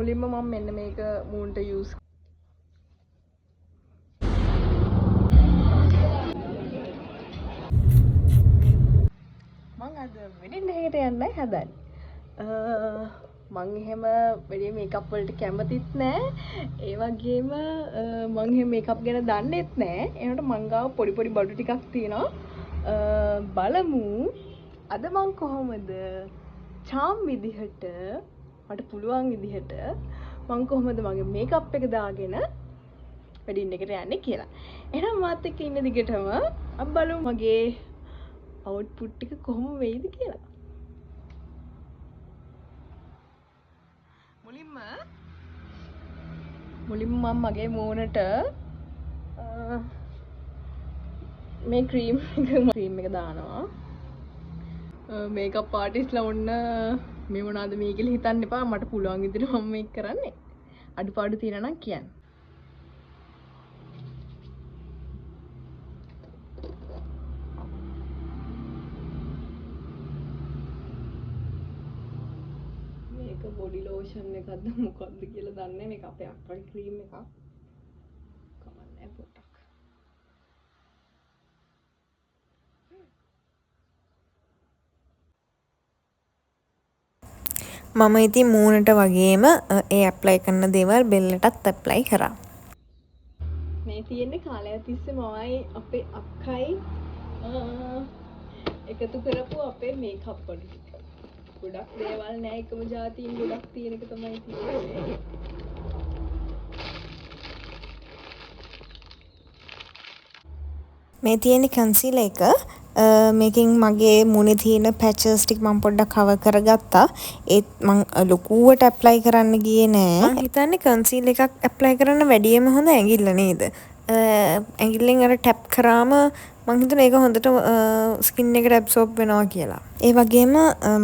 මුලින්ම මම මෙන්න මේක මූන්ට යූස් මං අද වෙඩින් එකකට යන්නයි හදන්නේ. මං එහෙම වැඩි මේකප් වලට කැමතිත් නෑ. ඒ වගේම මං එහෙම මේකප් ගැන දන්නෙත් නෑ. ඒනට මං ගාව පොඩි පොඩි බඩු ටිකක් තියෙනවා. බලමු අද මං කොහොමද චාම් විදිහට මට පුළුවන් විදිහට මං කොහොමද මගේ මේකප් එක දාගෙන වෙඩින් එකට යන්නේ කියලා. එහෙනම් මාත් එක්ක ඉන්න දිගටම අපි බලමු මගේ අවුට්පුට් එක කොහොම වෙයිද කියලා. මුලින්ම මම මගේ මූණට මේ ක්‍රීම් එක දානවා. මේකප් ආටිස්ට්ලා ඔන්න මේ මොනවද මේ කියලා හිතන්න එපා. මට පුළුවන් විදිහට මම මේක කරන්නේ. අඩුපාඩු තියෙනවා නම් කියන්න. මේක බොඩි ලෝෂන් එකක්ද මොකක්ද කියලා දන්නේ මේක අපේ අක්කගේ ක්‍රීම් එකක්. කමන්නේ පොට්ටක්. මම ඉතින් මූණට වගේම ඒ ඇප්ලයි කරන දේවල් බෙල්ලටත් ඇප්ලයි කරා. මේ තියෙන්නේ කාලයක් තිස්සේ මමයි අපේ අක්කයි එකතු කරපු අපේ මේකප් වල ටික. ගොඩක් දේවල් නෑ එකම જાතියින් ගොඩක් තියෙන එක තමයි තියෙන්නේ. මේ තියෙන කන්සීලර් එක මේකෙන් මගේ මුණේ තියෙන පැචස් ටික මම පොඩ්ඩක් කවර් කරගත්තා. ඒත් මම ලොකුවට ඇප්ලයි කරන්න ගියේ නෑ. මම හිතන්නේ කන්සීලර් එකක් ඇප්ලයි කරන්න වැඩියම හොඳ ඇඟිල්ල නේද? ඇඟිල්ලෙන් අර ටැප් කරාම මං හිතුවා ඒක හොඳට ස්කින් එකට ඇබ්සෝබ් වෙනවා කියලා. ඒ වගේම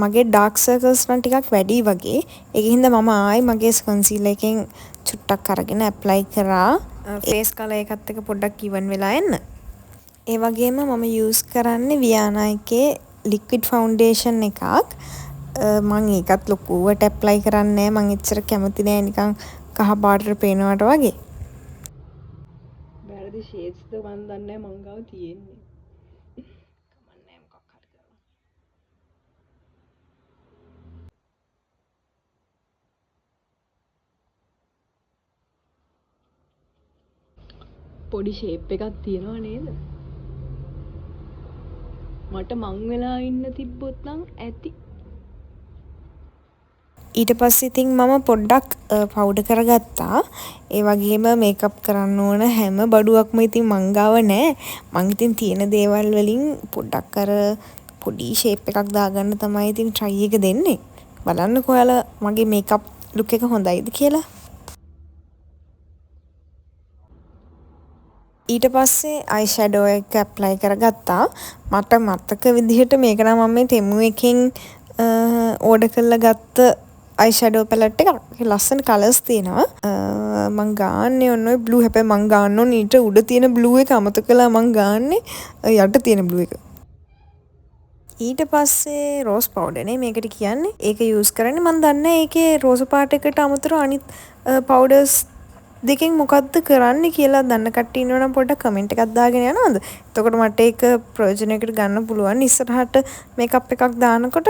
මගේ ඩාර්ක් සර්කල්ස් නම් ටිකක් වැඩි වගේ. ඒකින්ද මම ආයි මගේ කන්සීලර් එකෙන් චුට්ටක් අරගෙන ඇප්ලයි කරා. ෆේස් කලර් එකත් එක්ක පොඩ්ඩක් ඉවන් වෙලා එන්න. ඒ වගේම මම යූස් කරන්නේ වියානා එකේ ලික්විඩ් ෆවුන්ඩේෂන් එකක්. මම ඒකත් ලොකුවට ඇප්ලයි කරන්නේ නැහැ. මම එච්චර කැමති නෑ නිකන් කහ පාටට පේනවට වගේ. වැරදි ෂේඩ්ස්ද මන් දන්නේ මං ගාව තියෙන්නේ. කමන්නේ මොකක් හරි කරලා. පොඩි ෂේප් එකක් තියෙනවා නේද? මට මං වෙලා ඉන්න තිබ්බොත් නම් ඇති. ඊට පස්සේ ඉතින් මම පොඩ්ඩක් පවුඩර් කරගත්තා. ඒ වගේම මේකප් කරන්න ඕන හැම බඩුවක්ම ඉතින් මං ගාව නෑ. මං ඉතින් තියෙන දේවල් වලින් පොඩ්ඩක් අර පොඩි ෂේප් එකක් දාගන්න තමයි ඉතින් try එක දෙන්නේ. බලන්නකෝ ඔයාලා මගේ මේකප් ලුක් එක හොඳයිද කියලා. ඊට පස්සේ අයි ෂැඩෝ එක ඇප්ලයි කරගත්තා. මට මතක විදිහට මේක නම් මම මේ තෙමු එකෙන් ඕඩර් කරලා ගත්ත අයි ෂැඩෝ පැලට් එකක්. ලස්සන කලර්ස් තියෙනවා. මං ගාන්නේ ඔන්න ඔය බ්ලූ. හැබැයි මං ගන්න ඕනේ ඊට උඩ තියෙන බ්ලූ එක අමතක කළා. මං ගාන්නේ යට තියෙන බ්ලූ එක. ඊට පස්සේ රෝස් පවුඩර් නේ මේකට කියන්නේ. ඒක යූස් කරන්නේ මං දන්නේ ඒකේ රෝස පාට එකට අමතරව අනිත් පවුඩර්ස් දෙකෙන් මොකද්ද කරන්නේ කියලා දන්න කට්ටිය ඉන්නවනම් පොඩ්ඩක් කමෙන්ට් එකක් දාගෙන යනවද? එතකොට මට ඒක ප්‍රයෝජනයකට ගන්න පුළුවන්. ඉස්සරහට මේකප් එකක් දානකොට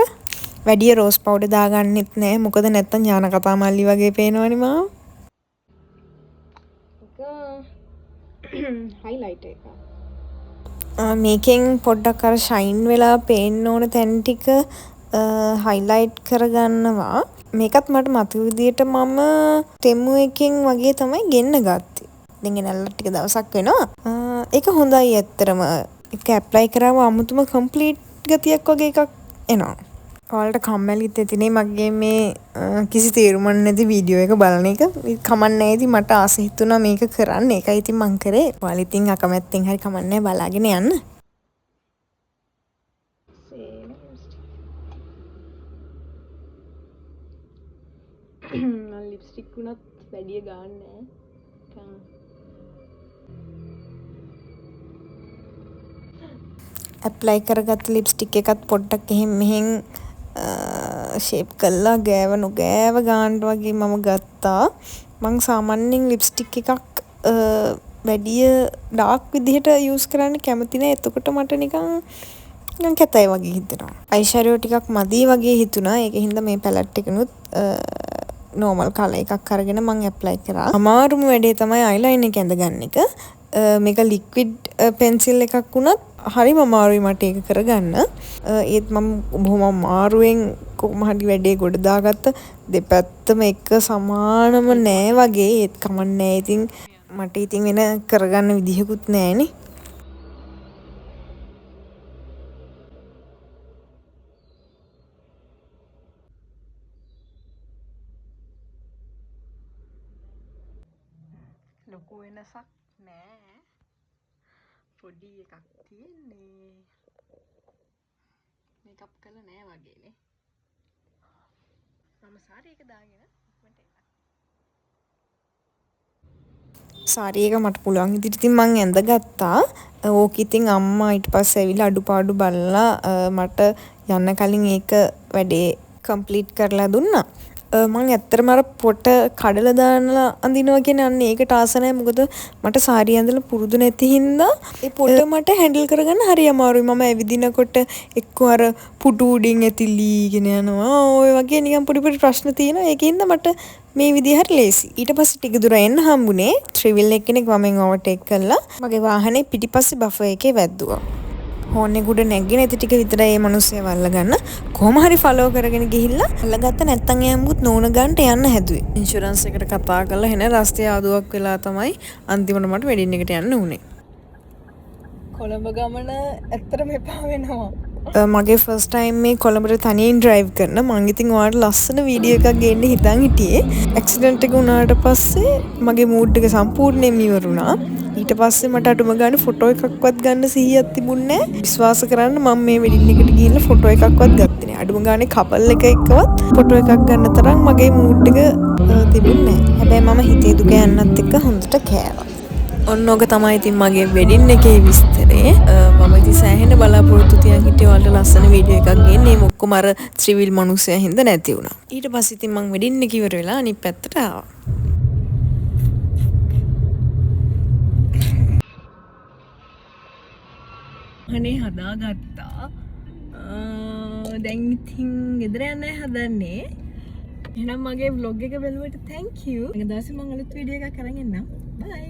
වැඩි රෝස් පවුඩර් දාගන්නෙත් නෑ. මොකද නැත්තම් ඥාන කතා මල්ලි වගේ පේනවනේ මාව. හයිලයිට් එක. මේකෙන් පොඩ්ඩක් අර ෂයින් වෙලා පේන්න ඕන තැන් ටික හයිලයිට් කරගන්නවා. මේකත් මට මතක විදියට මම තෙමු එකෙන් වගේ තමයි ගෙන්න ගත්තේ. ඉතින් ගෙනල්ලා ටික දවසක් වෙනවා. ඒක හොඳයි ඇත්තටම. ඒක ඇප්ලයි කරාම අමුතුම කම්ප්ලීට් ගතියක් වගේ එකක් එනවා. ඔයාලට කම්මැලිත් ඇතිනේ මගේ මේ කිසි තේරුමක් නැති වීඩියෝ එක බලන එක. කමන්නේ ඉතින් මට ආස හිතුණා මේක කරන්න. ඒකයි ඉතින් මං කරේ. ඔයාලා ඉතින් අකමැත්තෙන් හරි කමන්නේ බලාගෙන යන්න. ලිප්ස්ටික් උනත් වැඩිය ගන්නෑ. ඇප්ලයි කරගත්ත ලිප්ස්ටික් එකත් පොඩ්ඩක් එහෙන් මෙහෙන් ෂේප් කළා ගෑව නොගෑව ගානට වගේ මම ගත්තා. ගත්තා. මං සාමාන්‍යයෙන් ලිප්ස්ටික් එකක් වැඩිය ඩාර්ක් විදිහට යූස් කරන්න කැමති නෑ. එතකොට මට නිකන් කැතයි වගේ හිතෙනවා. අයිෂැඩෝ ටිකක් මදි වගේ හිතුණා. ඒකින් හින්දා මේ පැලට් එකනුත් normal කලර් එකක් අරගෙන මං ඇප්ලයි කරා. අමාරුම වැඩේ තමයි අයිලයිනර් එක ඇඳගන්න එක. මේක ලික්විඩ් පෙන්සිල් එකක් වුණත් හරිම අමාරුයි මට ඒක කරගන්න. ඒත් මම බොහොම අමාරුවෙන් කොහොම හරි වැඩේ ගොඩ දාගත්ත. දෙපැත්තම එක සමානම නෑ වගේ. ඒත් කමන්නේ. ඉතින් මට ඉතින් වෙන කරගන්න විදිහකුත් නෑනේ. ලොකු වෙනසක් නෑ. පොඩි එකක් තියෙන්නේ. මේකප් කළා නෑ වගේනේ. මම සාරි එක දාගෙන ඉක්මනට එන්න. සාරි එක මට පුළුවන් විදිහට ඉතින් මං ඇඳගත්තා. ඕක ඉතින් අම්මා ඊට පස්සේ ඇවිල්ලා අඩුපාඩු බලලා මට යන්න කලින් ඒක වැඩේ කම්ප්ලීට් කරලා දුන්නා. මං ඇත්තටම අර පොට කඩලා දාලා අඳිනවා කියන්නේ අන්න ඒකට ආස නැහැ. මොකද මට සාරිය ඇඳලා පුරුදු නැති හින්දා ඒ පොට මට හැන්ඩල් කරගන්න හරි අමාරුයි. මම ඇවිදිනකොට එක්ක අර පුටු උඩින් ඇතිලීගෙන යනවා. ඔය වගේ නිකන් පොඩි පොඩි ප්‍රශ්න තියෙනවා. ඒකින්ද මට මේ විදිහ හරි ලේසි. ඊට පස්සේ ටික දුර එන්න හම්බුනේ. ත්‍රිවිල් එක්කෙනෙක් වමෙන් ඕවර්ටේක් කළා. මගේ වාහනේ පිටිපස්සේ බෆර් එකේ වැද්දුවා. හෝන් එක උඩ නැග්ගෙන ඉතින් ටික විතරයි මේ මිනිස්සයා වල්ලගන්න. කොහොම හරි ෆලෝ කරගෙන ගිහිල්ලා අල්ලගත්ත නැත්තම් එයාමුත් නෝන ගන්නට යන්න හැදුවේ. ඉන්ෂුරන්ස් එකට කතා කරලා එන රස්තිය ආදුවක් වෙලා තමයි අන්තිමට මට වෙඩින් එකට යන්න උනේ. කොළඹ ගමන ඇත්තටම එපා වෙනවා. මගේ ෆස්ට් ටයිම් මේ කොළඹට තනියෙන් ඩ්‍රයිව් කරන. මං ඉතින් ඔයාලට ලස්සන වීඩියෝ එකක් ගේන්න හිතන් හිටියේ. ඇක්සිඩන්ට් එක වුණාට පස්සේ මගේ මූඩ් එක සම්පූර්ණයෙන්ම ඉවර වුණා. ඊට පස්සේ මට අඩුම ගානේ ෆොටෝ එකක්වත් ගන්න සිහියක් තිබුණේ නැහැ. විශ්වාස කරන්න මම මේ වෙඩින් එකට ගිහිල්ලා ෆොටෝ එකක්වත් ගත්තේ නැහැ. අඩුම ගානේ කපල් එක එක්කවත් ෆොටෝ එකක් ගන්න තරම් මගේ මූඩ් එක තිබුණේ නැහැ. හැබැයි මම හිතේ දුක යන්නත් එක්ක හොඳට කෑවා. ඔන්න ඕක තමයි ඉතින් මගේ වෙඩින් එකේ විස්තරේ. මම ඉතින් සෑහෙන බලාපොරොත්තු තියන් හිටියේ ඔයාලට ලස්සන වීඩියෝ එකක් ගේන්න. මේ ඔක්කොම අර ත්‍රිවිල් මිනිස්සයා හින්දා නැති වුණා. ඊට පස්සේ ඉතින් මම වෙඩින් එක ඉවර වෙලා අනිත් පැත්තට ආවා. අනේ හදාගත්තා. දැන් ඉතින් ගෙදර යන්න හදන්නේ. එහෙනම් මගේ vlog එක බලුවට thank you. ඊට දවසේ මම අලුත් වීඩියෝ එකක් අරන් එන්නම්. bye.